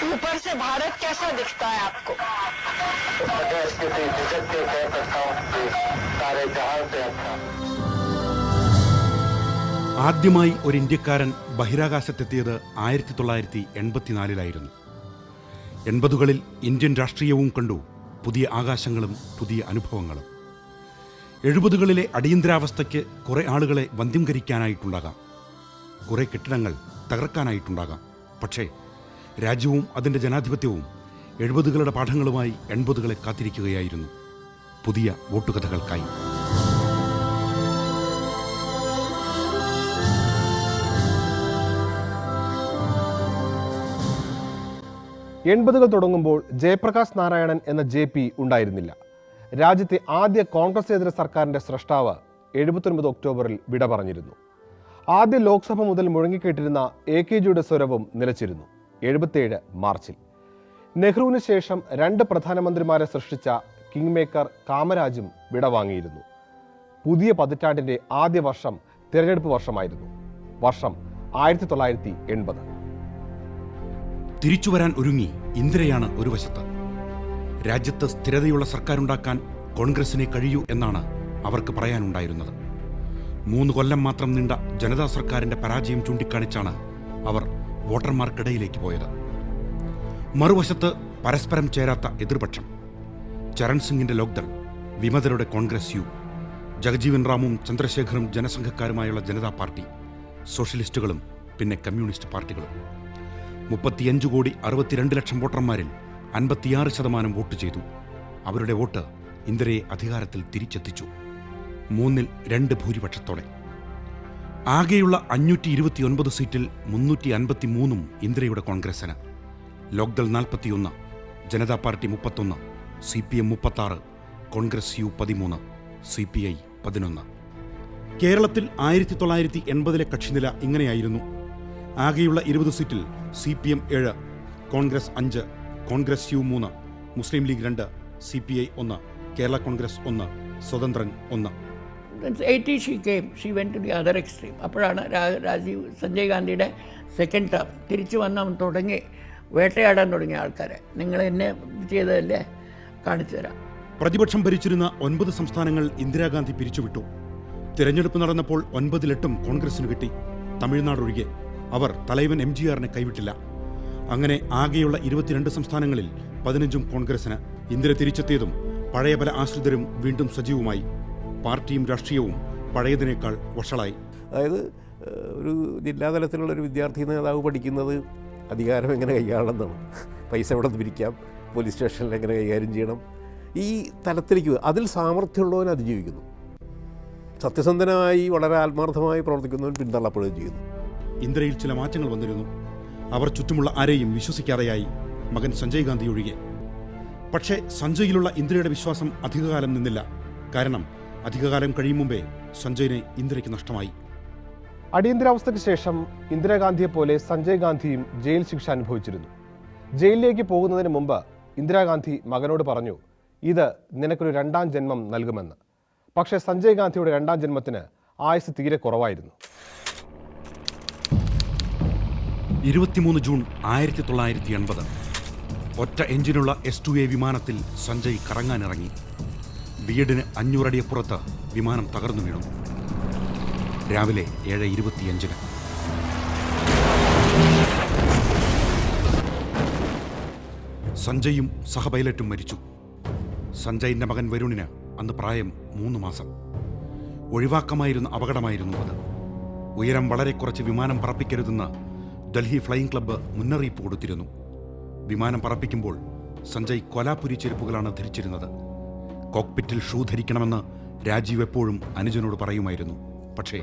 ऊपर से भारत कैसा दिखता है आपको? ആദ്യമായി ഒരു ഇന്ത്യക്കാരൻ ബഹിരാകാശത്തെത്തിയത് 1984-ലായിരുന്നു. 80കളിൽ ഇന്ത്യൻ രാഷ്ട്രീയവും കണ്ടു പുതിയ ആകാശങ്ങളും പുതിയ അനുഭവങ്ങളും. 70കളിലെ അടിയന്തരാവസ്ഥയ്ക്ക് കുറെ ആളുകളെ വന്ധ്യംകരിക്കാനായിട്ടുണ്ടാകാം, കുറെ കെട്ടിടങ്ങൾ തകർക്കാനായിട്ടുണ്ടാകാം. പക്ഷേ രാജ്യവും അതിൻ്റെ ജനാധിപത്യവും 70കളുടെ പാഠങ്ങളുമായി 80കളെ കാത്തിരിക്കുകയായിരുന്നു പുതിയ വോട്ടുകഥകൾക്കായി. എൺപതുകൾ തുടങ്ങുമ്പോൾ ജയപ്രകാശ് നാരായണൻ എന്ന JP ഉണ്ടായിരുന്നില്ല. രാജ്യത്തെ ആദ്യ കോൺഗ്രസേതര സർക്കാരിൻ്റെ സ്രഷ്ടാവ് 79 ഒക്ടോബറിൽ വിട പറഞ്ഞിരുന്നു. ആദ്യ ലോക്സഭ മുതൽ മുഴങ്ങിക്കേട്ടിരുന്ന AKജിയുടെ സ്വരവും നിലച്ചിരുന്നു. 77 മാർച്ചിൽ നെഹ്റുവിന് ശേഷം 2 പ്രധാനമന്ത്രിമാരെ സൃഷ്ടിച്ച കിങ് മേക്കർ കാമരാജും വിടവാങ്ങിയിരുന്നു. പുതിയ പതിറ്റാണ്ടിൻ്റെ ആദ്യ വർഷം തിരഞ്ഞെടുപ്പ് വർഷമായിരുന്നു. വർഷം 1980. തിരിച്ചുവരാൻ ഒരുങ്ങി ഇന്ദിരയാണ് ഒരു വശത്ത്. രാജ്യത്ത് സ്ഥിരതയുള്ള സർക്കാരുണ്ടാക്കാൻ കോൺഗ്രസിനെ കഴിയൂ എന്നാണ് അവർക്ക് പറയാനുണ്ടായിരുന്നത്. 3 കൊല്ലം മാത്രം നീണ്ട ജനതാ സർക്കാരിന്റെ പരാജയം ചൂണ്ടിക്കാണിച്ചാണ് അവർ വോട്ടർമാർക്കിടയിലേക്ക് പോയത്. മറുവശത്ത് പരസ്പരം ചേരാത്ത എതിർപക്ഷം, ചരൺ സിംഗിന്റെ ലോക്ദൾ, വിമതരുടെ കോൺഗ്രസ് യു, ജഗജീവൻ റാമും ചന്ദ്രശേഖറും ജനസംഘക്കാരുമായുള്ള ജനതാ പാർട്ടി, സോഷ്യലിസ്റ്റുകളും പിന്നെ കമ്മ്യൂണിസ്റ്റ് പാർട്ടികളും. 35,62,00,000 വോട്ടർമാരിൽ 56% വോട്ട് ചെയ്തു. അവരുടെ വോട്ട് ഇന്ദിരയെ അധികാരത്തിൽ തിരിച്ചെത്തിച്ചു, 3-2 ഭൂരിപക്ഷത്തോടെ. ആകെയുള്ള 529 സീറ്റിൽ 353 ഇന്ദിരയുടെ കോൺഗ്രസിന്. Lokdal 41, Janata party 31, CPM 36, Congress U 13, CPI 11. കേരളത്തിൽ 1980-ലെ കക്ഷിനില ഇങ്ങനെയായിരുന്നു. ആകെയുള്ള 20 സീറ്റിൽ CPM 7, Congress 5, Congress U 3, Muslim League 2, CPI 1, Kerala Congress 1, സ്വതന്ത്രൻ 1. 80 she went to the other extreme. അപ്പോഴാണ് സഞ്ജയ് ഗാന്ധിയുടെ സെക്കൻഡ് ടേം തിരിച്ചു വന്ന് തുടങ്ങി വേട്ടയാടാൻ തുടങ്ങിയ ആൾക്കാരെ. നിങ്ങൾ എന്നെ ചെയ്തതല്ലേ, കാണിച്ചു തരാം. പ്രതിപക്ഷം ഭരിച്ചിരുന്ന 9 സംസ്ഥാനങ്ങൾ ഇന്ദിരാഗാന്ധി പിരിച്ചുവിട്ടു. തിരഞ്ഞെടുപ്പ് നടന്നപ്പോൾ 9-8 കോൺഗ്രസിന് കിട്ടി, തമിഴ്നാട് ഒഴികെ. അവർ തലൈവൻ MGRനെ കൈവിട്ടില്ല. അങ്ങനെ ആകെയുള്ള 22 സംസ്ഥാനങ്ങളിൽ 15 കോൺഗ്രസിന്. ഇന്ദിര തിരിച്ചെത്തിയതും പഴയ പല ആശ്രിതരും വീണ്ടും സജീവമായി. പാർട്ടിയും രാഷ്ട്രീയവും പഴയതിനേക്കാൾ വഷളായി. അതായത് ഒരു ജില്ലാതലത്തിലുള്ളൊരു വിദ്യാർത്ഥി നേതാവ് പഠിക്കുന്നത് അധികാരം എങ്ങനെ കൈകാണമെന്നാണ്. പൈസ എവിടെ നിന്ന് പിരിക്കാം, പോലീസ് സ്റ്റേഷനിൽ എങ്ങനെ കൈകാര്യം ചെയ്യണം, ഈ തലത്തിലേക്ക് അതിൽ സാമർഥ്യമുള്ളവൻ അതിജീവിക്കുന്നു. സത്യസന്ധനായി വളരെ ആത്മാർത്ഥമായി പ്രവർത്തിക്കുന്നവൻ പിന്തള്ളപ്പെടുകയും ചെയ്യുന്നു. ഇന്ദിരയിൽ ചില മാറ്റങ്ങൾ വന്നിരുന്നു. അവർ ചുറ്റുമുള്ള ആരെയും വിശ്വസിക്കാതെയായി, മകൻ സഞ്ജയ് ഗാന്ധി ഒഴികെ. പക്ഷേ സഞ്ജയിലുള്ള ഇന്ദിരയുടെ വിശ്വാസം അധികകാലം നിന്നില്ല. കാരണം അധികകാലം കഴിയും മുമ്പേ സഞ്ജയിനെ ഇന്ദിരയ്ക്ക് നഷ്ടമായി. അടിയന്തരാവസ്ഥയ്ക്ക് ശേഷം ഇന്ദിരാഗാന്ധിയെ പോലെ സഞ്ജയ് ഗാന്ധിയും ജയിൽ ശിക്ഷ അനുഭവിച്ചിരുന്നു. ജയിലിലേക്ക് പോകുന്നതിന് മുമ്പ് ഇന്ദിരാഗാന്ധി മകനോട് പറഞ്ഞു, ഇത് നിനക്കൊരു 2ാം ജന്മം നൽകുമെന്ന്. പക്ഷേ സഞ്ജയ് ഗാന്ധിയുടെ 2ാം ജന്മത്തിന് ആയുസ് തീരെ കുറവായിരുന്നു. 23 ജൂൺ 1980. ഒറ്റ എഞ്ചിനുള്ള S2A വിമാനത്തിൽ സഞ്ജയ് കറങ്ങാനിറങ്ങി. വീടിന് 500 അടിയപ്പുറത്ത് വിമാനം തകർന്നു വീണു. രാവിലെ 7:25. സഞ്ജയും സഹ പൈലറ്റും മരിച്ചു. സഞ്ജയിന്റെ മകൻ വരുണിന് അന്ന് പ്രായം 3 മാസം. ഒഴിവാക്കമായിരുന്ന അപകടമായിരുന്നു അത്. ഉയരം വളരെ കുറച്ച് വിമാനം പറപ്പിക്കരുതെന്ന് ഡൽഹി ഫ്ലൈയിംഗ് ക്ലബ്ബ് മുന്നറിയിപ്പ് കൊടുത്തിരുന്നു. വിമാനം പറപ്പിക്കുമ്പോൾ സഞ്ജയ് കൊലാപുരി ചെരുപ്പുകളാണ് ധരിച്ചിരുന്നത്. കോക്പിറ്റിൽ ഷൂ ധരിക്കണമെന്ന് രാജീവ് എപ്പോഴും അനുജനോട് പറയുമായിരുന്നു. പക്ഷേ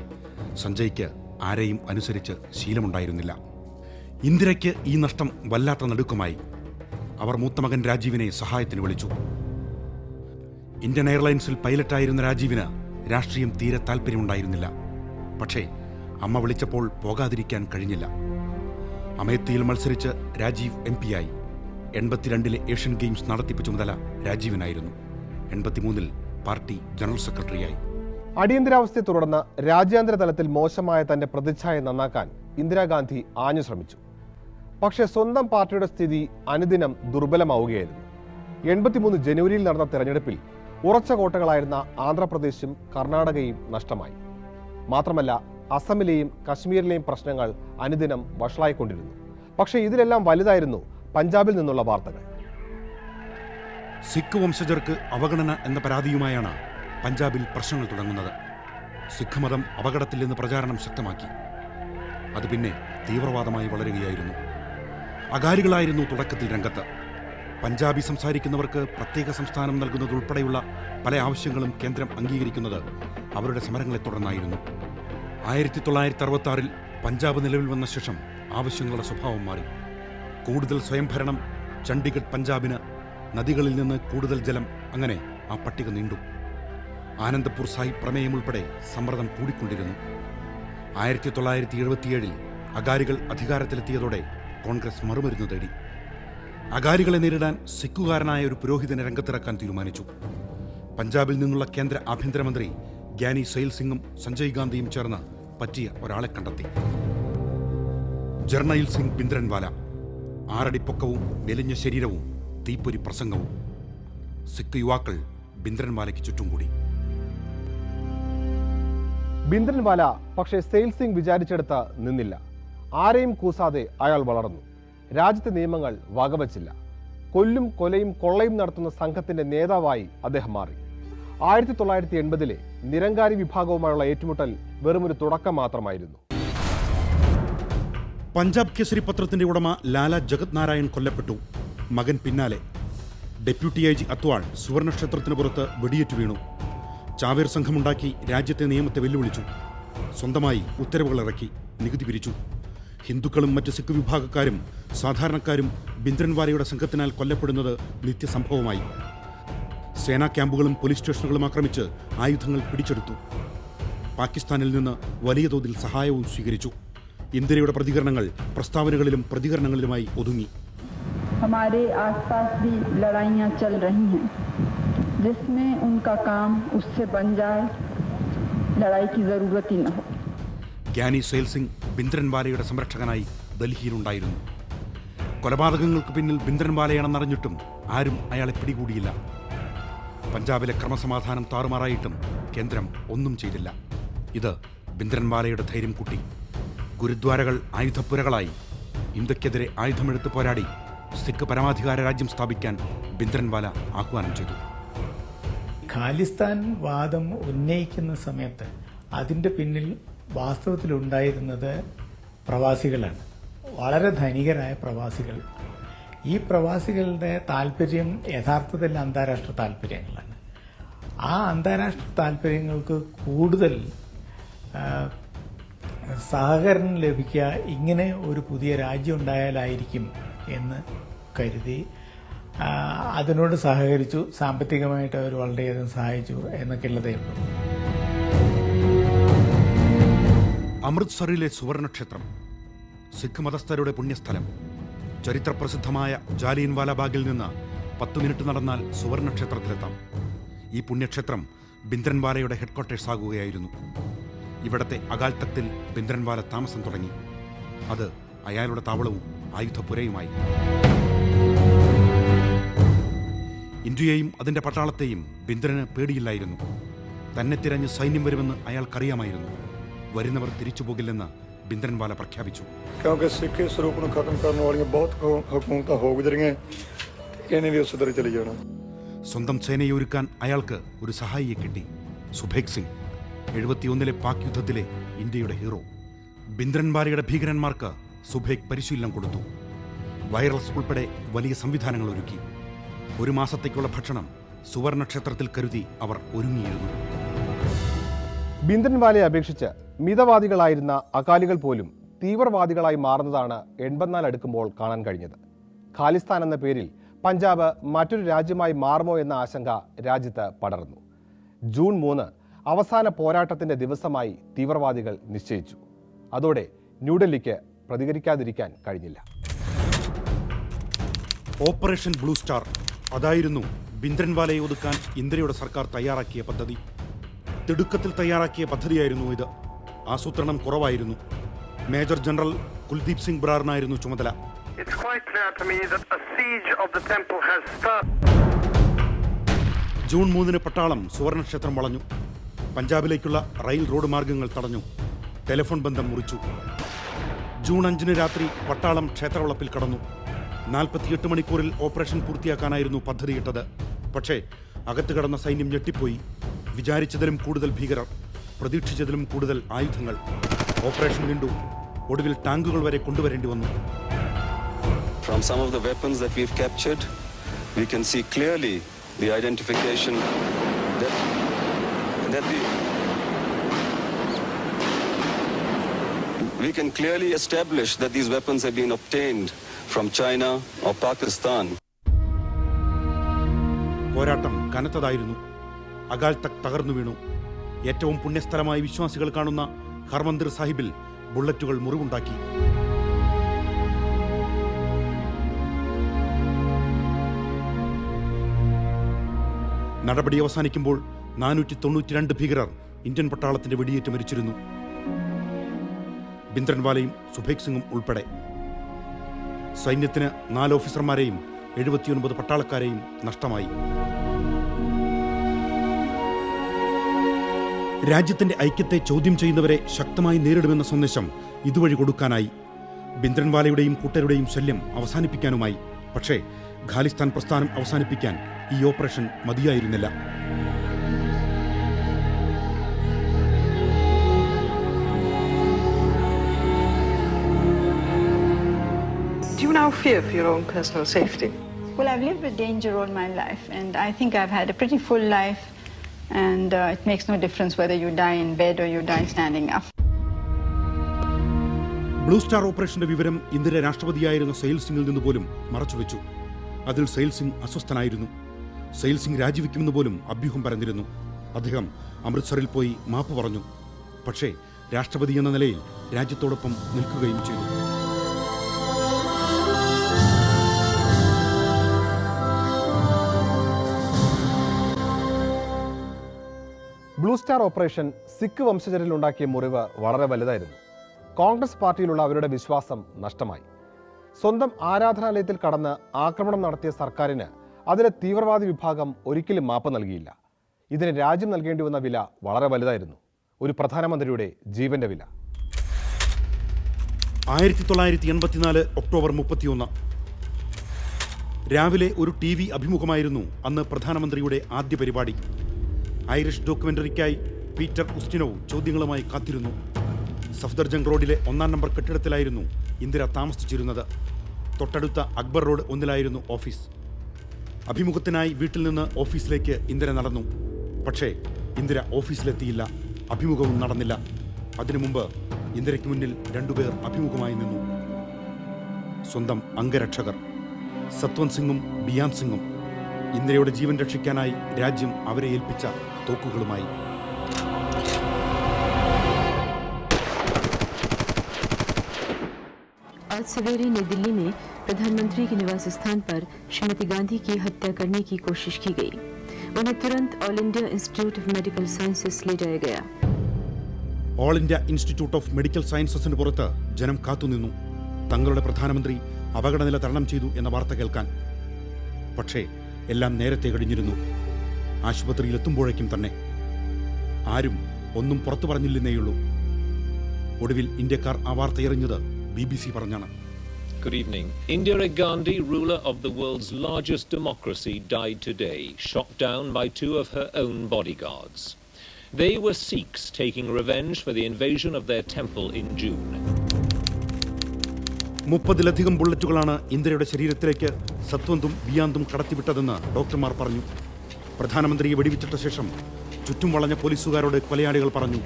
സഞ്ജയ്ക്ക് ആരെയും അനുസരിച്ച് ശീലമുണ്ടായിരുന്നില്ല. ഇന്ദിരയ്ക്ക് ഈ നഷ്ടം വല്ലാത്ത നടുക്കമായി. അവർ മൂത്തമകൻ രാജീവിനെ സഹായത്തിന് വിളിച്ചു. ഇന്ത്യൻ എയർലൈൻസിൽ പൈലറ്റായിരുന്ന രാജീവിന് രാഷ്ട്രീയം തീരെ താല്പര്യമുണ്ടായിരുന്നില്ല. പക്ഷേ അമ്മ വിളിച്ചപ്പോൾ പോകാതിരിക്കാൻ കഴിഞ്ഞില്ല. അമേത്തിയിൽ മത്സരിച്ച് രാജീവ് MP ആയി. 82-ലെ ഏഷ്യൻ ഗെയിംസ് നടത്തിപ്പ് ചുമതല രാജീവിനായിരുന്നു. 83-ൽ പാർട്ടി ജനറൽ സെക്രട്ടറിയായി. അടിയന്തരാവസ്ഥയെ തുടർന്ന് രാജ്യാന്തര തലത്തിൽ മോശമായ തന്റെ പ്രതിച്ഛായ നന്നാക്കാൻ ഇന്ദിരാഗാന്ധി ആഞ്ഞു ശ്രമിച്ചു. പക്ഷേ സ്വന്തം പാർട്ടിയുടെ സ്ഥിതി അനുദിനം ദുർബലമാവുകയായിരുന്നു. 83 ജനുവരിയിൽ നടന്ന തെരഞ്ഞെടുപ്പിൽ ഉറച്ച കോട്ടകളായിരുന്ന ആന്ധ്രാപ്രദേശും കർണാടകയും നഷ്ടമായി. മാത്രമല്ല, അസമിലെയും കശ്മീരിലെയും പ്രശ്നങ്ങൾ അനുദിനം വഷളായിക്കൊണ്ടിരുന്നു. പക്ഷേ ഇതിലെല്ലാം വലുതായിരുന്നു പഞ്ചാബിൽ നിന്നുള്ള വാർത്തകൾ. സിഖ് വംശജർക്ക് അവഗണന എന്ന പരാതിയുമായാണ് പഞ്ചാബിൽ പ്രശ്നങ്ങൾ തുടങ്ങുന്നത്. സിഖ് മതം അപകടത്തിൽ നിന്ന് പ്രചാരണം ശക്തമാക്കി. അത് പിന്നെ തീവ്രവാദമായി വളരുകയായിരുന്നു. അകാലികളായിരുന്നു തുടക്കത്തിൽ രംഗത്ത്. പഞ്ചാബി സംസാരിക്കുന്നവർക്ക് പ്രത്യേക സംസ്ഥാനം നൽകുന്നതുൾപ്പെടെയുള്ള പല ആവശ്യങ്ങളും കേന്ദ്രം അംഗീകരിക്കുന്നത് അവരുടെ സമരങ്ങളെ തുടർന്നായിരുന്നു. 1966 പഞ്ചാബ് നിലവിൽ വന്ന ശേഷം ആവശ്യങ്ങളുടെ സ്വഭാവം മാറി. കൂടുതൽ സ്വയംഭരണം, ചണ്ഡീഗഡ് പഞ്ചാബിന്, നദികളിൽ നിന്ന് കൂടുതൽ ജലം, അങ്ങനെ ആ പട്ടിക നീണ്ടു. ആനന്ദപൂർ സാഹിബ് പ്രമേയം ഉൾപ്പെടെ സമ്മർദ്ദം കൂടിക്കൊണ്ടിരുന്നു. 1977 അകാലികൾ അധികാരത്തിലെത്തിയതോടെ കോൺഗ്രസ് മറുമരുന്ന് തേടി. അകാലികളെ നേരിടാൻ സിഖുകാരനായ ഒരു പുരോഹിതനെ രംഗത്തിറക്കാൻ തീരുമാനിച്ചു. പഞ്ചാബിൽ നിന്നുള്ള കേന്ദ്ര ആഭ്യന്തരമന്ത്രി ഗ്യാനി സെയിൽ സിംഗും സഞ്ജയ് ഗാന്ധിയും ചേർന്ന് പറ്റിയ ഒരാളെ കണ്ടെത്തി. ജർണയിൽ സിംഗ് ഭിന്ദ്രൻവാല. 6 അടി പൊക്കവും മെലിഞ്ഞ ശരീരവും തീപ്പൊരി പ്രസംഗവും. സിഖ് യുവാക്കൾ ഭിന്ദ്രൻവാലയ്ക്ക് ചുറ്റും കൂടി. ഭിന്ദ്രൻവാല പക്ഷേ സെയിൽ സിംഗ് വിചാരിച്ചെടുത്ത് നിന്നില്ല. ആരെയും കൂസാതെ അയാൾ വളർന്നു. രാജ്യത്തെ നിയമങ്ങൾ വകവച്ചില്ല. കൊല്ലും കൊലയും കൊള്ളയും നടത്തുന്ന സംഘത്തിന്റെ നേതാവായി അദ്ദേഹം മാറി. 1980 നിരങ്കാരി വിഭാഗവുമായുള്ള ഏറ്റുമുട്ടൽ വെറുമൊരു തുടക്കം മാത്രമായിരുന്നു. പഞ്ചാബ് കേസരി പത്രത്തിന്റെ ഉടമ ലാല ജഗത് നാരായൺ കൊല്ലപ്പെട്ടു. മകൻ പിന്നാലെ. ഡെപ്യൂട്ടി IG അത്വാൾ സുവർണക്ഷേത്രത്തിന് പുറത്ത് വെടിയേറ്റു വീണു. ചാവേർ സംഘമുണ്ടാക്കി രാജ്യത്തെ നിയമത്തെ വെല്ലുവിളിച്ചു. സ്വന്തമായി ഉത്തരവുകൾ ഇറക്കി, നികുതി പിരിച്ചു. ഹിന്ദുക്കളും മറ്റ് സിഖ് വിഭാഗക്കാരും സാധാരണക്കാരും ഭിന്ദ്രൻവാലയുടെ സംഘത്തിനാൽ കൊല്ലപ്പെടുന്നത് നിത്യസംഭവമായി. സേനാ ക്യാമ്പുകളും പോലീസ് സ്റ്റേഷനുകളും ആക്രമിച്ച് ആയുധങ്ങൾ പിടിച്ചെടുത്തു. പാകിസ്ഥാനിൽ നിന്ന് വലിയ തോതിൽ സഹായവും സ്വീകരിച്ചു. ഇന്ത്യയുടെ പ്രതികരണങ്ങൾ പ്രസ്താവനകളിലും പ്രതികരണങ്ങളിലുമായി ഒതുങ്ങി. हमारे आसपास भी लड़ाइयाँ चल रही हैं जिसमें उनका काम उससे बन जाए, लड़ाई की जरूरत ही न हो. ഗ്യാനി സെയിൽ സിംഗ് ഭിന്ദ്രൻവാലയുടെ സംരക്ഷകനായി ഡൽഹിയിലുണ്ടായിരുന്നു. കൊലപാതകങ്ങൾക്ക് പിന്നിൽ ഭിന്ദ്രൻവാലയാണെന്നറിഞ്ഞിട്ടും ആരും അയാളെ പിടികൂടിയില്ല. പഞ്ചാബിലെ ക്രമസമാധാനം താറുമാറായിട്ടും കേന്ദ്രം ഒന്നും ചെയ്തില്ല. ഇത് ഭിന്ദ്രൻവാലയുടെ ധൈര്യം കൂട്ടി. ഗുരുദ്വാരകൾ ആയുധപ്പുരകളായി. ഇന്ത്യക്കെതിരെ ആയുധമെടുത്ത് പോരാടി സിഖ് പരമാധികാര രാജ്യം സ്ഥാപിക്കാൻ ഭിന്ദ്രൻവാല ആഹ്വാനം ചെയ്തു. ഖാലിസ്ഥാൻ വാദം ഉന്നയിക്കുന്ന സമയത്ത് അതിൻ്റെ പിന്നിൽ വാസ്തവത്തിലുണ്ടായിരുന്നത് പ്രവാസികളാണ്, വളരെ ധനികരായ പ്രവാസികൾ. ഈ പ്രവാസികളുടെ താല്പര്യം യഥാർത്ഥത്തിൽ അന്താരാഷ്ട്ര താല്പര്യങ്ങളാണ്. ആ അന്താരാഷ്ട്ര താല്പര്യങ്ങൾക്ക് കൂടുതൽ സഹകരണം ലഭിക്കുക ഇങ്ങനെ ഒരു പുതിയ രാജ്യം ഉണ്ടായാലായിരിക്കും എന്ന് കരുതി അതിനോട് സഹകരിച്ചു. സാമ്പത്തികമായിട്ട് അവർ വളരെയധികം സഹായിച്ചു എന്നൊക്കെയുള്ളതേ ഉള്ളൂ. അമൃത്സറിലെ സുവർണക്ഷേത്രം, സിഖ് മതസ്ഥരുടെ പുണ്യസ്ഥലം. ചരിത്രപ്രസിദ്ധമായ ജാലിയൻവാലാബാഗിൽ നിന്ന് 10 മിനിറ്റ് നടന്നാൽ സുവർണക്ഷേത്രത്തിലെത്താം. ഈ പുണ്യക്ഷേത്രം ഭിന്ദ്രൻവാലയുടെ ഹെഡ്ക്വാർട്ടേഴ്സ് ആകുകയായിരുന്നു. ഇവിടത്തെ അകാൽ തക്തിൽ ഭിന്ദ്രൻവാല താമസം തുടങ്ങി. അത് അയാളുടെ താവളവും ആയുധപ്പുരയുമായി. ഇന്ത്യയെയും അതിന്റെ പട്ടാളത്തെയും ഭിന്ദ്രന് പേടിയില്ലായിരുന്നു. തന്നെ തിരഞ്ഞ് സൈന്യം വരുമെന്ന് അയാൾക്കറിയാമായിരുന്നു. വരുന്നവർ തിരിച്ചു പോകില്ലെന്ന് ഭിന്ദ്രൻവാല പ്രഖ്യാപിച്ചു. സ്വന്തം സേനയെ ഒരുക്കാൻ അയാൾക്ക് ഒരു സഹായിയെ കിട്ടി, സുഭേഗ് സിംഗ്. 71 പാക് യുദ്ധത്തിലെ ഇന്ത്യയുടെ ഹീറോ. ഭിന്ദ്രൻവാലയുടെ ഭീകരന്മാർക്ക് സുഭേഗ് പരിശീലനം കൊടുത്തു. വൈറൽസ് ഉൾപ്പെടെ വലിയ സംവിധാനങ്ങൾ ഒരുക്കി. 1 മാസത്തേക്കുള്ള ഭക്ഷണം സുവർണക്ഷേത്രത്തിൽ കരുതി അവർ ഒരുങ്ങിയിരുന്നു. ഭിന്ദ്രൻവാലയെ അപേക്ഷിച്ച് മിതവാദികളായിരുന്ന അകാലികൾ പോലും തീവ്രവാദികളായി മാറുന്നതാണ് 84 അടുക്കുമ്പോൾ കാണാൻ കഴിഞ്ഞത്. ഖാലിസ്ഥാൻ എന്ന പേരിൽ പഞ്ചാബ് മറ്റൊരു രാജ്യമായി മാറുമോ എന്ന ആശങ്ക രാജ്യത്ത് പടർന്നു. ജൂൺ 3 അവസാന പോരാട്ടത്തിന്റെ ദിവസമായി തീവ്രവാദികൾ നിശ്ചയിച്ചു. അതോടെ ന്യൂഡൽഹിക്ക് പ്രതികരിക്കാതിരിക്കാൻ കഴിഞ്ഞില്ല. ഓപ്പറേഷൻ ബ്ലൂ സ്റ്റാർ, അതായിരുന്നു ഭിന്ദ്രൻവാലയെ ഒതുക്കാൻ ഇന്ത്യയുടെ സർക്കാർ തയ്യാറാക്കിയ പദ്ധതി. തിടുക്കത്തിൽ തയ്യാറാക്കിയ പദ്ധതിയായിരുന്നു ഇത്. ആസൂത്രണം കുറവായിരുന്നു. മേജർ ജനറൽ കുൽദീപ് സിംഗ് ബ്രാറിനായിരുന്നു ചുമതല. It's quite clear to me that a siege of the temple has started. June 3 പട്ടാളം സുവർണക്ഷേത്രം വളഞ്ഞു. പഞ്ചാബിലേക്കുള്ള റെയിൽ റോഡ് മാർഗങ്ങൾ തടഞ്ഞു. ടെലിഫോൺ ബന്ധം മുറിച്ചു. ജൂൺ 5 രാത്രി പട്ടാളം ക്ഷേത്രവളപ്പിൽ കടന്നു. 48 മണിക്കൂറിൽ ഓപ്പറേഷൻ പൂർത്തിയാക്കാനായിരുന്നു പദ്ധതിയിട്ടത്. പക്ഷേ അകത്ത് കടന്ന സൈന്യം ഞെട്ടിപ്പോയി. വിചാരിച്ചതിലും കൂടുതൽ ഭീകരർ, പ്രതീക്ഷിച്ചതിലും കൂടുതൽ ആയുധങ്ങൾ. ഓപ്പറേഷൻ നീണ്ടു. ഒടുവിൽ ടാങ്കുകൾ വരെ കൊണ്ടുവരേണ്ടി വന്നു. From some of the weapons that we've captured, we can see clearly the identification that we can clearly establish that these weapons have been obtained from China or Pakistan. പോരാട്ടം കനത്തതായിരുന്നു. അകാൽ തഖ്ത് തകർന്നു വീണു. ഏറ്റവും പുണ്യസ്ഥലമായി വിശ്വാസികൾ കാണുന്ന ഹർമന്ദിർ സാഹിബിൽ ബുള്ളറ്റുകൾ മുറിവുണ്ടാക്കി. നടപടി അവസാനിക്കുമ്പോൾ 492 ഭീകരർ ഇന്ത്യൻ പട്ടാളത്തിന്റെ വെടിയേറ്റ് മരിച്ചിരുന്നു. ബിന്ദ്രൻവാലയും സുഭേഗ് സിംഗും ഉൾപ്പെടെ. സൈന്യത്തിന് 4 ഓഫീസർമാരെയും 79 പട്ടാളക്കാരെയും നഷ്ടമായി. രാജ്യത്തിന്റെ ഐക്യത്തെ ചോദ്യം ചെയ്യുന്നവരെ ശക്തമായി നേരിടുമെന്ന സന്ദേശം ഇതുവഴി കൊടുക്കാനായി. ബിന്ദ്രൻവാലയുടെയും കൂട്ടരുടെയും ശല്യം അവസാനിപ്പിക്കാനുമായി. പക്ഷേ ഖാലിസ്ഥാൻ പ്രസ്ഥാനം അവസാനിപ്പിക്കാൻ ഈ operation മതിയായിരുന്നില്ല. Do you now fear for your own personal safety? Well, I've lived with danger all my life, and I think I've had a pretty full life, and it makes no difference whether you die in bed or you die standing up. Blue star ഓപ്പറേഷന്റെ വിവരം ഇന്ദിര രാഷ്ട്രപതിയായിരുന്ന സെയിൽ സിംഗിൽ നിന്ന് പോലും മറച്ചുവെച്ചു. അതിൽ സെയിൽ സിംഗ് അസ്വസ്ഥനായിരുന്നു. സെയിൽ സിംഗ് രാജിവെക്കുമെന്ന് പോലും അഭ്യൂഹം പരന്നിരുന്നു. അദ്ദേഹം അമൃത്സറിൽ പോയി മാപ്പ് പറഞ്ഞു. പക്ഷേ രാഷ്ട്രപതി എന്ന നിലയിൽ രാജ്യത്തോടൊപ്പം നിൽക്കുകയും ചെയ്തു. ബ്ലൂ സ്റ്റാർ ഓപ്പറേഷൻ സിഖ് വംശജരിൽ ഉണ്ടാക്കിയ മുറിവ് വളരെ വലുതായിരുന്നു. കോൺഗ്രസ് പാർട്ടിയിലുള്ള അവരുടെ വിശ്വാസം നഷ്ടമായി. സ്വന്തം ആരാധനാലയത്തിൽ കടന്ന് ആക്രമണം നടത്തിയ സർക്കാരിന് അതിലെ തീവ്രവാദി വിഭാഗം ഒരിക്കലും മാപ്പ് നൽകിയില്ല. ഇതിന് രാജ്യം നൽകേണ്ടി വന്ന വില വളരെ വലുതായിരുന്നു. ഒരു പ്രധാനമന്ത്രിയുടെ ജീവന്റെ വില. 1984 ഒക്ടോബർ 31 രാവിലെ ഒരു TV അഭിമുഖമായിരുന്നു അന്ന് പ്രധാനമന്ത്രിയുടെ ആദ്യ പരിപാടി. ഐറിഷ് ഡോക്യുമെന്ററിക്കായി പീറ്റർ ഉസ്റ്റിനോവ് ചോദ്യങ്ങളുമായി കാത്തിരുന്നു. സഫ്ദർജംഗ് റോഡിലെ 1-ാം നമ്പർ കെട്ടിടത്തിലായിരുന്നു ഇന്ദിര താമസിച്ചിരുന്നത്. തൊട്ടടുത്ത അക്ബർ റോഡ് 1-ലായിരുന്നു ഓഫീസ്. അഭിമുഖത്തിനായി വീട്ടിൽ നിന്ന് ഓഫീസിലേക്ക് ഇന്ദിര നടന്നു. പക്ഷേ ഇന്ദിര ഓഫീസിലെത്തിയില്ല. അഭിമുഖവും നടന്നില്ല. അതിനു മുമ്പ് ഇന്ദിരയ്ക്ക് മുന്നിൽ 2 പേർ അഭിമുഖമായി നിന്നു. സ്വന്തം അംഗരക്ഷകർ സത്വന്ത് സിംഗും ബിയാൻ സിംഗും. ഇന്ദിരയുടെ ജീവൻ രക്ഷിക്കാനായി രാജ്യം അവരെ ഏൽപ്പിച്ച തോക്കുകളുമായി. आज सवेरे नई दिल्ली में प्रधानमंत्री के निवास स्थान पर श्रीमती गांधी की हत्या करने की कोशिश की गई। उन्हें तुरंत All India Institute of Medical Sciences ले जाया गया. All India Institute of Medical സയൻസസിന് പുറത്ത് ജനം കാത്തുനിന്നു. തങ്ങളുടെ പ്രധാനമന്ത്രി അപകടനില തരണം ചെയ്തു എന്ന വാർത്ത കേൾക്കാൻ. പക്ഷേ എല്ലാം നേരത്തെ കഴിഞ്ഞിരുന്നു. ആശുപത്രിയിലെത്തുമ്പോഴേക്കും തന്നെ ആരും ഒന്നും പുറത്തു പറഞ്ഞില്ലെന്നേയുള്ളൂ. ഒടുവിൽ ഇന്ത്യക്കാർ ആ വാർത്തയെറിഞ്ഞത് BBC പറഞ്ഞാണ്. Good evening. Indira Gandhi, ruler of the world's largest democracy, died today, shot down by 2 of her own bodyguards. They were Sikhs taking revenge for the invasion of their temple in June. 30-ലധികം ബുള്ളറ്റുകളാണ് ഇന്ദിരയുടെ ശരീരത്തിലേക്ക് സത്വന്തും ബിയാന്തും കടത്തിവിട്ടതെന്ന് ഡോക്ടർമാർ പറഞ്ഞു. പ്രധാനമന്ത്രിയെ വെടിവെച്ചിട്ട ശേഷം ചുറ്റും വളഞ്ഞ പോലീസുകാരോട് കൊലയാളികൾ പറഞ്ഞു,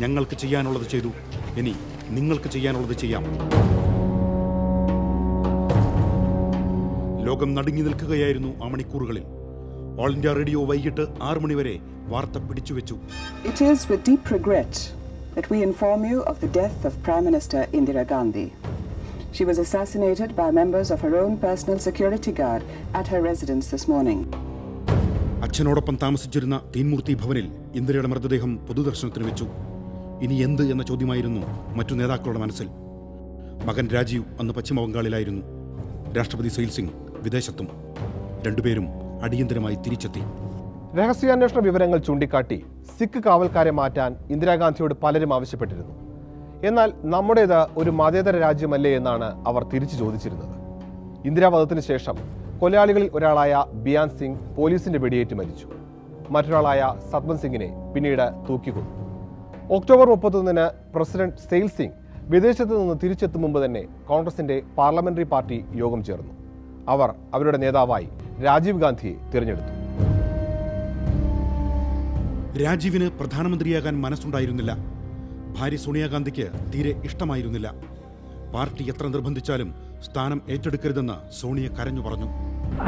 ഞങ്ങൾക്ക് ചെയ്യാനുള്ളത് ചെയ്തു, ഇനി നിങ്ങൾക്ക് ചെയ്യാനുള്ളത് ചെയ്യാം. ലോകം നടുങ്ങി നിൽക്കുകയായിരുന്നു ആ മണിക്കൂറുകളിൽ. ഓൾ ഇന്ത്യ റേഡിയോ വൈകിട്ട് 6 മണി വരെ വാർത്ത പിടിച്ചുവെച്ചു. It is with deep regret that we inform you of the death of Prime Minister Indira Gandhi. She was assassinated by members of her own personal security guard at her residence this morning. അച്ഛനോടൊപ്പം താമസിച്ചിരുന്ന തീൻമൂർത്തി ഭവനിൽ ഇന്ദിരയുടെ മൃതദേഹം പൊതുദർശനത്തിന് വെച്ചു. ഇനി എന്ത് എന്ന ചോദ്യമായിരുന്നു മറ്റു നേതാക്കളുടെ മനസ്സിൽ. മകൻ രാജീവ് അന്ന് പശ്ചിമബംഗാളിലായിരുന്നു. രാഷ്ട്രപതി സെയിൽ സിംഗ് വിദേശത്തും. രണ്ടുപേരും അടിയന്തരമായി തിരിച്ചെത്തി. രഹസ്യാന്വേഷണ വിവരങ്ങൾ ചൂണ്ടിക്കാട്ടി സിഖ് കാവൽക്കാരെ മാറ്റാൻ ഇന്ദിരാഗാന്ധിയോട് പലരും ആവശ്യപ്പെട്ടിരുന്നു. എന്നാൽ നമ്മുടേത് ഒരു മതേതര രാജ്യമല്ലേ എന്നാണ് അവർ തിരിച്ചു ചോദിച്ചിരുന്നത്. ഇന്ദിരാവധത്തിന് ശേഷം കൊലയാളികളിൽ ഒരാളായ ബിയാൻ സിംഗ് പോലീസിന്റെ വെടിയേറ്റ് മരിച്ചു. മറ്റൊരാളായ സത്വന്ത് സിംഗിനെ പിന്നീട് തൂക്കിക്കൊന്നു. ഒക്ടോബർ 31-ന് പ്രസിഡന്റ് സെയിൽ സിംഗ് വിദേശത്ത് നിന്ന് തിരിച്ചെത്തും മുമ്പ് തന്നെ കോൺഗ്രസിന്റെ പാർലമെന്ററി പാർട്ടി യോഗം ചേർന്നു. അവർ അവരുടെ നേതാവായി രാജീവ് ഗാന്ധിയെ തിരഞ്ഞെടുത്തു. രാജീവിന് പ്രധാനമന്ത്രിയാകാൻ മനസ്സുണ്ടായിരുന്നില്ല. ഭാര്യ സോണിയാഗാന്ധിക്ക് തീരെ ഇഷ്ടമായിരുന്നില്ല. പാർട്ടി എത്ര നിർബന്ധിച്ചാലും സ്ഥാനം ഏറ്റെടുക്കരുതെന്ന് സോണിയ കരഞ്ഞു പറഞ്ഞു.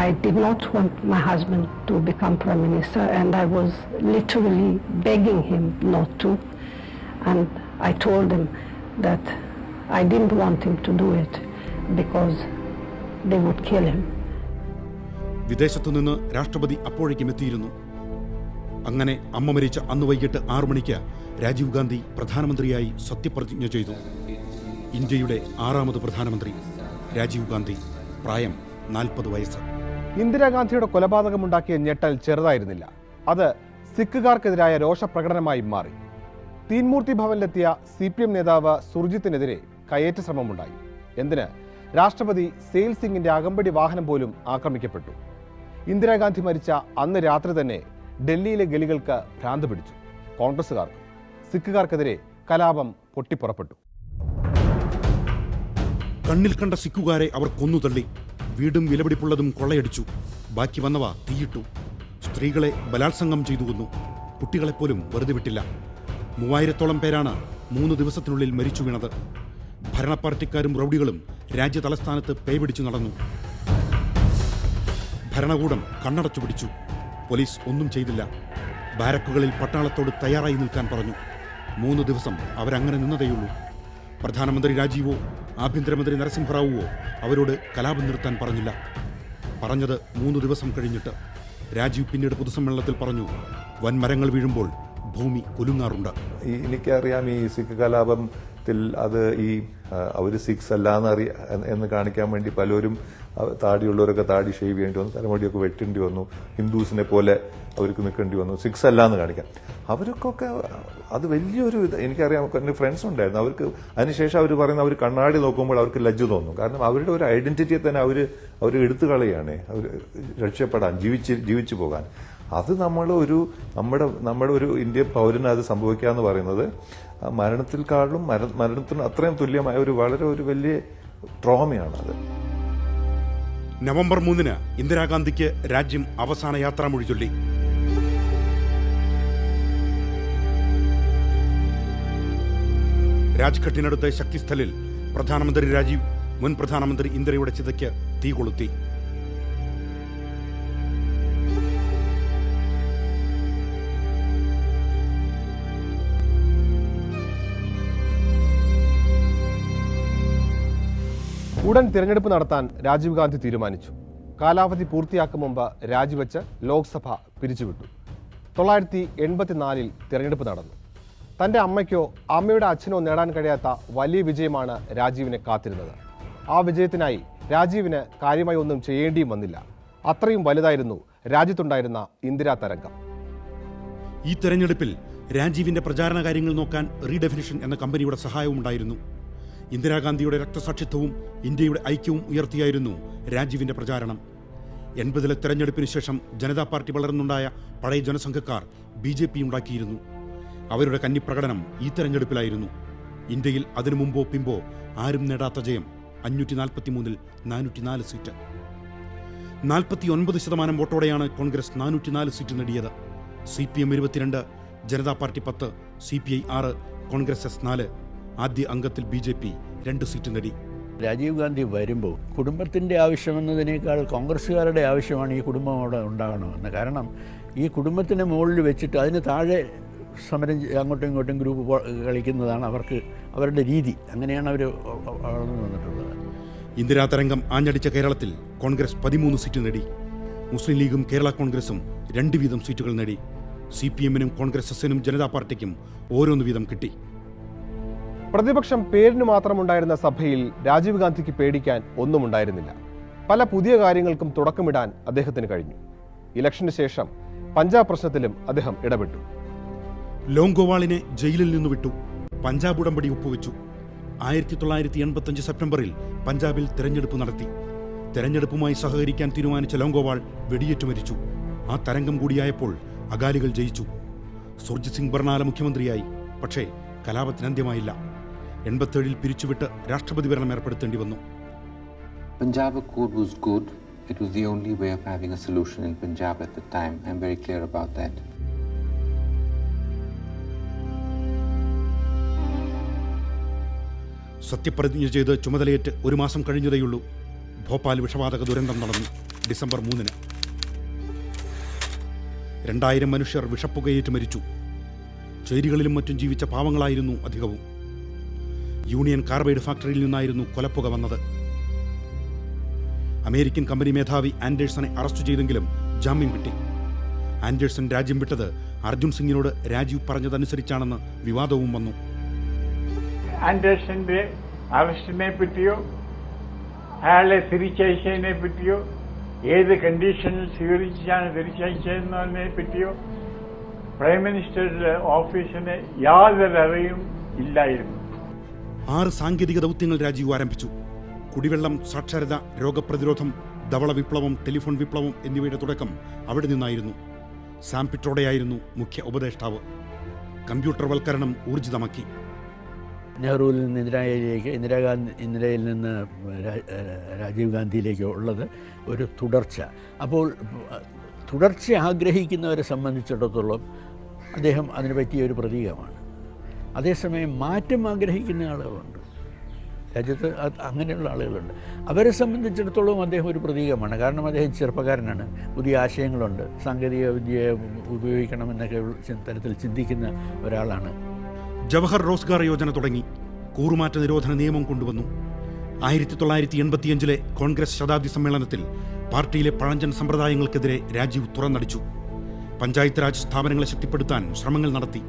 I did not want my husband to become Prime Minister, and I was literally begging him not to. And I told him that I didn't want him to do it because they would kill him. വിദേശത്തുനിന്ന് രാഷ്ട്രപതി അപ്പോഴേക്കും എത്തിയിരുന്നു. അങ്ങനെ അമ്മ മരിച്ച അന്ന് വൈകിട്ട് 6 മണിക്ക് രാജീവ് ഗാന്ധി പ്രധാനമന്ത്രിയായി സത്യപ്രതിജ്ഞ ചെയ്തു. ഇന്ത്യയുടെ 6ാമത് പ്രധാനമന്ത്രി രാജീവ് ഗാന്ധി. പ്രായം 40 വയസ്സ്. ഇന്ദിരാഗാന്ധിയുടെ കൊലപാതകമുണ്ടാക്കിയ ഞെട്ടൽ ചെറുതായിരുന്നില്ല. അത് സിഖുകാർക്കെതിരായ രോഷപ്രകടനമായി മാറി. തീൻമൂർത്തി ഭവനിലെത്തിയ CPM നേതാവ് സുർജിത്തിനെതിരെ കയ്യേറ്റ ശ്രമമുണ്ടായി. എന്തിന് രാഷ്ട്രപതി സെയിൽ സിംഗിന്റെ അകമ്പടി വാഹനം പോലും ആക്രമിക്കപ്പെട്ടു. ഇന്ദിരാഗാന്ധി മരിച്ച അന്ന് രാത്രി തന്നെ ഡൽഹിയിലെ ഗലികൾക്ക് ഭ്രാന്ത് പിടിച്ചു. കോൺഗ്രസുകാർക്കും സിഖുകാർക്കെതിരെ കലാപം പൊട്ടിപ്പുറപ്പെട്ടു. കണ്ണിൽ കണ്ട സിഖുകാരെ അവർ കൊന്നുതള്ളി. വീടും വിലപിടിപ്പുള്ളതും കൊള്ളയടിച്ചു. ബാക്കി വന്നവ തീയിട്ടു. സ്ത്രീകളെ ബലാത്സംഗം ചെയ്തു കൊന്നു. കുട്ടികളെപ്പോലും വെറുതെ വിട്ടില്ല. 3000-ഓളം പേരാണ് 3 ദിവസത്തിനുള്ളിൽ മരിച്ചു വീണത്. ഭരണപാർട്ടിക്കാരും റൌഡികളും രാജ്യ തലസ്ഥാനത്ത് പേപിടിച്ചു നടന്നു. ഭരണകൂടം കണ്ണടച്ചു പിടിച്ചു. പോലീസ് ഒന്നും ചെയ്തില്ല. ബാരക്കുകളിൽ പട്ടാളത്തോട് തയ്യാറായി നിൽക്കാൻ പറഞ്ഞു. 3 ദിവസം അവരങ്ങനെ നിന്നതേയുള്ളൂ. പ്രധാനമന്ത്രി രാജീവോ ആഭ്യന്തരമന്ത്രി നരസിംഹറാവുവോ അവരോട് കലാപം നിർത്താൻ പറഞ്ഞില്ല. പറഞ്ഞത് 3 ദിവസം കഴിഞ്ഞിട്ട്. രാജീവ് പിന്നീട് പൊതുസമ്മേളനത്തിൽ പറഞ്ഞു, വൻമരങ്ങൾ വീഴുമ്പോൾ ഭൂമി കുലുങ്ങാറുണ്ട്. എനിക്കറിയാം ഈ സിഖ് കലാപത്തിൽ അത് ഈ അവർ സിഖ്സ് അല്ലാന്ന് എന്ന് കാണിക്കാൻ വേണ്ടി പലരും താടിയുള്ളവരൊക്കെ താടി ഷേവ് ചെയ്യേണ്ടി വന്നു, തലമുടിയൊക്കെ വെട്ടേണ്ടി വന്നു, ഹിന്ദുസിനെ പോലെ അവർക്ക് നിൽക്കേണ്ടി വന്നു, സിഖ്സ് അല്ലാന്ന് കാണിക്കാൻ. അവർക്കൊക്കെ അത് വലിയൊരു എനിക്കറിയാം. എൻ്റെ ഫ്രണ്ട്സ് ഉണ്ടായിരുന്നു, അവർക്ക് അതിനുശേഷം അവർ പറയുന്ന അവർ കണ്ണാടി നോക്കുമ്പോൾ അവർക്ക് ലജ്ജ തോന്നും. കാരണം അവരുടെ ഒരു ഐഡന്റിറ്റിയെ തന്നെ അവർ എടുത്തു കളയാണ്, അവർ രക്ഷപ്പെടാൻ ജീവിച്ചു പോകാൻ. അത് നമ്മുടെ ഒരു ഇന്ത്യൻ പൗരന് അത് സംഭവിക്കുക എന്ന് പറയുന്നത് മരണത്തിൽക്കാളും മരണത്തിന് അത്രയും തുല്യമായ ഒരു വലിയ ട്രോമയാണത്. നവംബർ 3-ന് ഇന്ദിരാഗാന്ധിക്ക് രാജ്യം അവസാന യാത്രാമൊഴി ചൊല്ലി. രാജ്ഘട്ടിനടുത്ത് ശക്തിസ്ഥലിൽ പ്രധാനമന്ത്രി രാജീവ് മുൻ പ്രധാനമന്ത്രി ഇന്ദിരയുടെ ചിതയ്ക്ക് തീ കൊളുത്തി. ഉടൻ തിരഞ്ഞെടുപ്പ് നടത്താൻ രാജീവ് ഗാന്ധി തീരുമാനിച്ചു. കാലാവധി പൂർത്തിയാക്കും മുമ്പ് രാജിവെച്ച് ലോക്സഭ പിരിച്ചുവിട്ടു. 1984-ൽ തിരഞ്ഞെടുപ്പ് നടന്നു. തൻ്റെ അമ്മയ്ക്കോ അമ്മയുടെ അച്ഛനോ നേടാൻ കഴിയാത്ത വലിയ വിജയമാണ് രാജീവിനെ കാത്തിരുന്നത്. ആ വിജയത്തിനായി രാജീവിന് കാര്യമായി ഒന്നും ചെയ്യേണ്ടിയും വന്നില്ല. അത്രയും വലുതായിരുന്നു രാജ്യത്തുണ്ടായിരുന്ന ഇന്ദിരാ തരംഗം. ഈ തെരഞ്ഞെടുപ്പിൽ രാജീവിന്റെ പ്രചാരണ കാര്യങ്ങൾ നോക്കാൻ റീഡെഫിനിഷൻ എന്ന കമ്പനിയുടെ സഹായവുമുണ്ടായിരുന്നു. ഇന്ദിരാഗാന്ധിയുടെ രക്തസാക്ഷിത്വവും ഇന്ത്യയുടെ ഐക്യവും ഉയർത്തിയായിരുന്നു രാജീവിന്റെ പ്രചാരണം. 80-ലെ തെരഞ്ഞെടുപ്പിന് ശേഷം ജനതാ പാർട്ടി വളർന്നുണ്ടായ പഴയ ജനസംഘക്കാർ BJP ഉണ്ടാക്കിയിരുന്നു. അവരുടെ കന്നിപ്രകടനം ഈ തെരഞ്ഞെടുപ്പിലായിരുന്നു. ഇന്ത്യയിൽ അതിനു മുമ്പോ പിമ്പോ ആരും നേടാത്ത ജയം. 543-ൽ 404 സീറ്റ്. 49% വോട്ടോടെയാണ് കോൺഗ്രസ് 404 സീറ്റ് നേടിയത്. CPM 22, Janata party 10, CPI 6, Congress 4. ആദ്യ അംഗത്തിൽ BJP 2 സീറ്റ് നേടി. രാജീവ് ഗാന്ധി വരുമ്പോൾ കുടുംബത്തിൻ്റെ ആവശ്യമെന്നതിനേക്കാൾ കോൺഗ്രസ്സുകാരുടെ ആവശ്യമാണ് ഈ കുടുംബം അവിടെ ഉണ്ടാകണമെന്ന്. കാരണം ഈ കുടുംബത്തിനെ മുകളിൽ വെച്ചിട്ട് അതിന് താഴെ സമരം അങ്ങോട്ടും ഇങ്ങോട്ടും ഗ്രൂപ്പ് കളിക്കുന്നതാണ് അവരുടെ രീതി. അങ്ങനെയാണ് അവർ വളർന്നു വന്നിട്ടുള്ളത്. ഇന്ദിരാ തരംഗം ആഞ്ഞടിച്ച കേരളത്തിൽ കോൺഗ്രസ് 13 സീറ്റ് നേടി. മുസ്ലിം ലീഗും കേരള കോൺഗ്രസും 2 വീതം സീറ്റുകൾ നേടി. CPM-നും കോൺഗ്രസ് എസിനും ജനതാ പാർട്ടിക്കും ഓരോന്ന് വീതം കിട്ടി. പ്രതിപക്ഷം പേരിന് മാത്രമുണ്ടായിരുന്ന സഭയിൽ രാജീവ് ഗാന്ധിക്ക് പേടിക്കാൻ ഒന്നും ഉണ്ടായിരുന്നില്ല. പല പുതിയ കാര്യങ്ങൾക്കും തുടക്കമിടാൻ അദ്ദേഹത്തിന് കഴിഞ്ഞു. ഇലക്ഷന് ശേഷം പഞ്ചാബ് പ്രശ്നത്തിലും അദ്ദേഹം ഇടപെട്ടു. ലോങ്കോവാളിനെ ജയിലിൽ നിന്ന് വിട്ടു. പഞ്ചാബ് ഉടമ്പടി ഒപ്പുവെച്ചു. 1985 സെപ്റ്റംബറിൽ പഞ്ചാബിൽ തെരഞ്ഞെടുപ്പ് നടത്തി. തെരഞ്ഞെടുപ്പുമായി സഹകരിക്കാൻ തീരുമാനിച്ച ലോങ്കോവാൾ വെടിയേറ്റു മരിച്ചു. ആ തരംഗം കൂടിയായപ്പോൾ അകാലികൾ ജയിച്ചു. സുർജിത് സിംഗ് ബർണാല മുഖ്യമന്ത്രിയായി. പക്ഷേ കലാപത്തിന് അന്ത്യമായില്ല. 87 പിരിച്ചുവിട്ട് രാഷ്ട്രപതി ഭരണം ഏർപ്പെടുത്തേണ്ടി വന്നു. Punjab Accord was good. It was the only way of having a solution in Punjab at the time. I'm very clear about that. സത്യപ്രതിജ്ഞ ചെയ്ത് ചുമതലയേറ്റ് 1 മാസം കഴിഞ്ഞതേയുള്ളൂ. ഭോപ്പാൽ വിഷവാതക ദുരന്തം നടന്നു. ഡിസംബർ 3-ന് 2000 മനുഷ്യർ വിഷപ്പുകയേറ്റ് മരിച്ചു. ചേരികളിലും മറ്റും ജീവിച്ച പാവങ്ങളായിരുന്നു അധികവും. യൂണിയൻ കാർബൈഡ് ഫാക്ടറിയിൽ നിന്നായിരുന്നു കൊലപ്പുക വന്നത്. അമേരിക്കൻ കമ്പനി മേധാവി ആൻഡേഴ്സനെ അറസ്റ്റ് ചെയ്തെങ്കിലും ജാമ്യം കിട്ടി. ആൻഡേഴ്സൺ രാജ്യം വിട്ടത് അർജുൻ സിംഗിനോട് രാജീവ് പറഞ്ഞതനുസരിച്ചാണെന്ന് വിവാദവും വന്നു. ആൻഡേഴ്സന്റെ അറസ്റ്റിനെ പറ്റിയോ അയാളെ തിരിച്ചയച്ചതിനെ പറ്റിയോ ഏത് കണ്ടീഷനിൽ സ്വീകരിച്ചാണ് തിരിച്ചയച്ചതെന്നതിനെ പറ്റിയോ പ്രൈം മിനിസ്റ്ററുടെ ഓഫീസിന് യാതൊരു അറിവും ഇല്ലായിരുന്നു. 6 സാങ്കേതിക ദൗത്യങ്ങൾ രാജീവ് ആരംഭിച്ചു. കുടിവെള്ളം, സാക്ഷരത, രോഗപ്രതിരോധം, ധവള വിപ്ലവം, ടെലിഫോൺ വിപ്ലവം എന്നിവയുടെ തുടക്കം അവിടെ നിന്നായിരുന്നു. സാം പിട്രോഡയായിരുന്നു മുഖ്യ ഉപദേഷ്ടാവ്. കമ്പ്യൂട്ടർവൽക്കരണം ഊർജിതമാക്കി. നെഹ്റുവിൽ നിന്ന് ഇന്ദിരയിൽ നിന്ന് രാജീവ് ഗാന്ധിയിലേക്ക് ഉള്ളത് ഒരു തുടർച്ച. അപ്പോൾ തുടർച്ച ആഗ്രഹിക്കുന്നവരെ സംബന്ധിച്ചിടത്തോളം അദ്ദേഹം അതിന് പറ്റിയ ഒരു പ്രതീകമാണ്. അതേസമയം മാറ്റം ആഗ്രഹിക്കുന്ന ആളുകളുണ്ട് രാജ്യത്ത്, അങ്ങനെയുള്ള ആളുകളുണ്ട്. അവരെ സംബന്ധിച്ചിടത്തോളം അദ്ദേഹം ഒരു പ്രതീകമാണ്. കാരണം അദ്ദേഹം ചെറുപ്പക്കാരനാണ്, പുതിയ ആശയങ്ങളുണ്ട്, സാങ്കേതിക വിദ്യ ഉപയോഗിക്കണമെന്നൊക്കെ തരത്തിൽ ചിന്തിക്കുന്ന ഒരാളാണ്. ജവഹർ റോസ്ഗാർ യോജന തുടങ്ങി. കൂറുമാറ്റ നിരോധന നിയമം കൊണ്ടുവന്നു. 1985 കോൺഗ്രസ് ശതാബ്ദി സമ്മേളനത്തിൽ പാർട്ടിയിലെ പഴഞ്ചൻ സമ്പ്രദായങ്ങൾക്കെതിരെ രാജീവ് തുറന്നടിച്ചു. പഞ്ചായത്ത് രാജ് സ്ഥാപനങ്ങളെ ശക്തിപ്പെടുത്താൻ ശ്രമങ്ങൾ നടത്തി.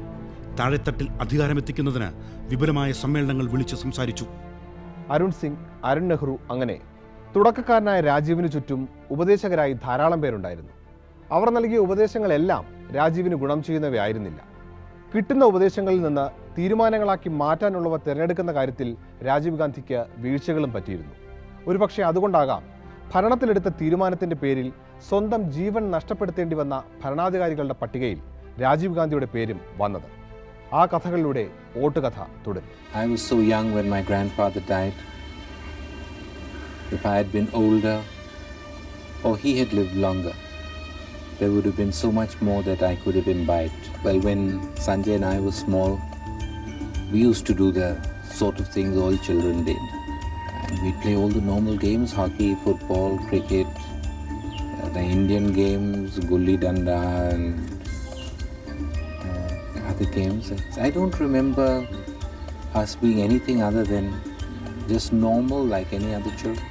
താഴെത്തട്ടിൽ അധികാരമെത്തിക്കുന്നതിന് വിപുലമായ സമ്മേളനങ്ങൾ വിളിച്ച് സംസാരിച്ചു. അരുൺ സിംഗ്, അരുൺ നെഹ്റു, അങ്ങനെ തുടക്കക്കാരനായ രാജീവിന് ചുറ്റും ഉപദേശകരായി ധാരാളം പേരുണ്ടായിരുന്നു. അവർ നൽകിയ ഉപദേശങ്ങളെല്ലാം രാജീവിന് ഗുണം ചെയ്യുന്നവയായിരുന്നില്ല. കിട്ടുന്ന ഉപദേശങ്ങളിൽ നിന്ന് തീരുമാനങ്ങളാക്കി മാറ്റാനുള്ളവ തിരഞ്ഞെടുക്കുന്ന കാര്യത്തിൽ രാജീവ് ഗാന്ധിക്ക് വീഴ്ചകളും പറ്റിയിരുന്നു. ഒരുപക്ഷെ അതുകൊണ്ടാകാം ഭരണത്തിലെടുത്ത തീരുമാനത്തിന്റെ പേരിൽ സ്വന്തം ജീവൻ നഷ്ടപ്പെടുത്തേണ്ടി വന്ന ഭരണാധികാരികളുടെ പട്ടികയിൽ രാജീവ് ഗാന്ധിയുടെ പേരും വന്നത്. ആ കഥകളിലൂടെ ഓട്ടുകഥ തുടരും. I was so young when my grandfather died. If I had been older or he had lived longer, there would have been so much more that I could have imbibed. Well, when Sanjay and I were small, we used to do the sort of things all children did. And we'd play all the normal games, hockey, football, cricket, the Indian games, gulli danda and other games. I don't remember us being anything other than just normal like any other children.